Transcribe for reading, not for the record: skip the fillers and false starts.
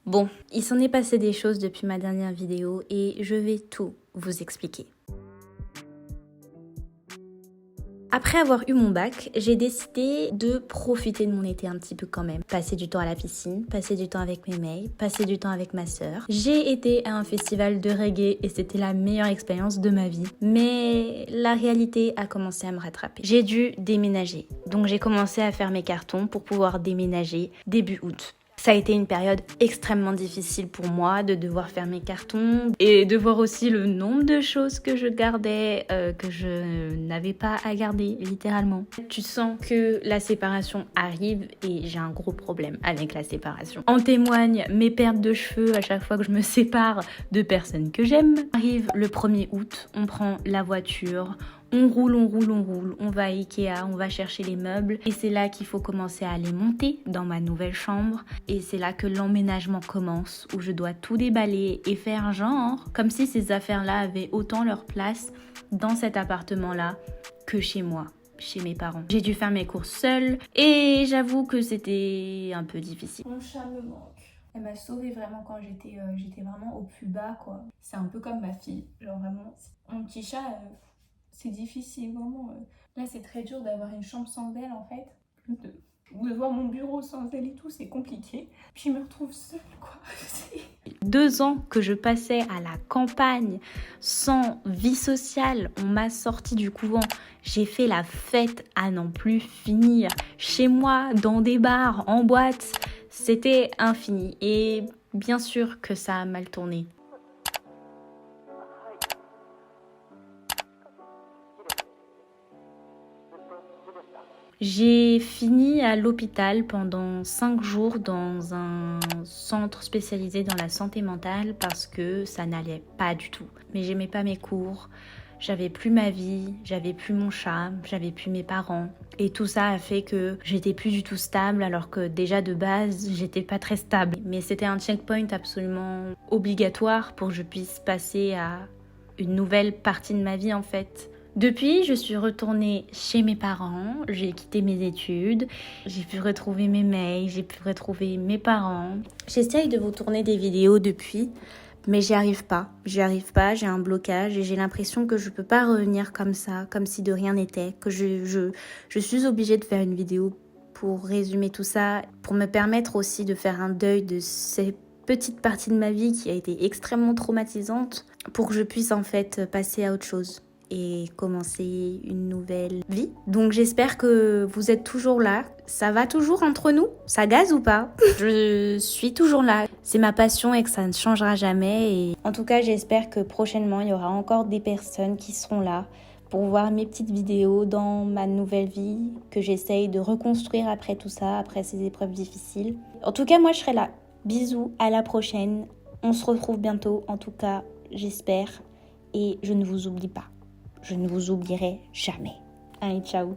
Bon, il s'en est passé des choses depuis ma dernière vidéo et je vais tout vous expliquer. Après avoir eu mon bac, j'ai décidé de profiter de mon été un petit peu quand même. Passer du temps à la piscine, passer du temps avec mes mecs, passer du temps avec ma sœur. J'ai été à un festival de reggae et c'était la meilleure expérience de ma vie. Mais la réalité a commencé à me rattraper. J'ai dû déménager. Donc j'ai commencé à faire mes cartons pour pouvoir déménager début août. Ça a été une période extrêmement difficile pour moi de devoir faire mes cartons et de voir aussi le nombre de choses que je gardais, que je n'avais pas à garder, littéralement. Tu sens que la séparation arrive et j'ai un gros problème avec la séparation. En témoignent mes pertes de cheveux à chaque fois que je me sépare de personnes que j'aime. Arrive le 1er août, on prend la voiture, on roule, on va à Ikea, on va chercher les meubles et c'est là qu'il faut commencer à les monter dans ma nouvelle chambre et c'est là que l'emménagement commence où je dois tout déballer et faire genre comme si ces affaires-là avaient autant leur place dans cet appartement-là que chez moi, chez mes parents. J'ai dû faire mes courses seule et j'avoue que c'était un peu difficile. Mon chat me manque. Elle m'a sauvée vraiment quand j'étais vraiment au plus bas, quoi. C'est un peu comme ma fille, genre vraiment. Mon petit chat, c'est difficile, vraiment. Là, c'est très dur d'avoir une chambre sans elle, en fait. De voir mon bureau sans elle et tout, c'est compliqué. Puis je me retrouve seule, quoi. 2 ans que je passais à la campagne, sans vie sociale, on m'a sorti du couvent. J'ai fait la fête à n'en plus finir. Chez moi, dans des bars, en boîte, c'était infini. Et bien sûr que ça a mal tourné. J'ai fini à l'hôpital pendant 5 jours dans un centre spécialisé dans la santé mentale parce que ça n'allait pas du tout. Mais j'aimais pas mes cours, j'avais plus ma vie, j'avais plus mon chat, j'avais plus mes parents. Et tout ça a fait que j'étais plus du tout stable alors que déjà de base, j'étais pas très stable. Mais c'était un checkpoint absolument obligatoire pour que je puisse passer à une nouvelle partie de ma vie en fait. Depuis, je suis retournée chez mes parents, j'ai quitté mes études, j'ai pu retrouver mes mails, j'ai pu retrouver mes parents. J'essaye de vous tourner des vidéos depuis, mais j'y arrive pas, j'ai un blocage et j'ai l'impression que je peux pas revenir comme ça, comme si de rien n'était, que je suis obligée de faire une vidéo pour résumer tout ça, pour me permettre aussi de faire un deuil de ces petites parties de ma vie qui a été extrêmement traumatisante, pour que je puisse en fait passer à autre chose et commencer une nouvelle vie. Donc j'espère que vous êtes toujours là. Ça va toujours entre nous? Ça gaze ou pas? Je suis toujours là. C'est ma passion et que ça ne changera jamais. Et en tout cas, j'espère que prochainement, il y aura encore des personnes qui seront là pour voir mes petites vidéos dans ma nouvelle vie que j'essaye de reconstruire après tout ça, après ces épreuves difficiles. En tout cas, moi, je serai là. Bisous, à la prochaine. On se retrouve bientôt, en tout cas, j'espère. Et je ne vous oublie pas. Je ne vous oublierai jamais. Allez, ciao.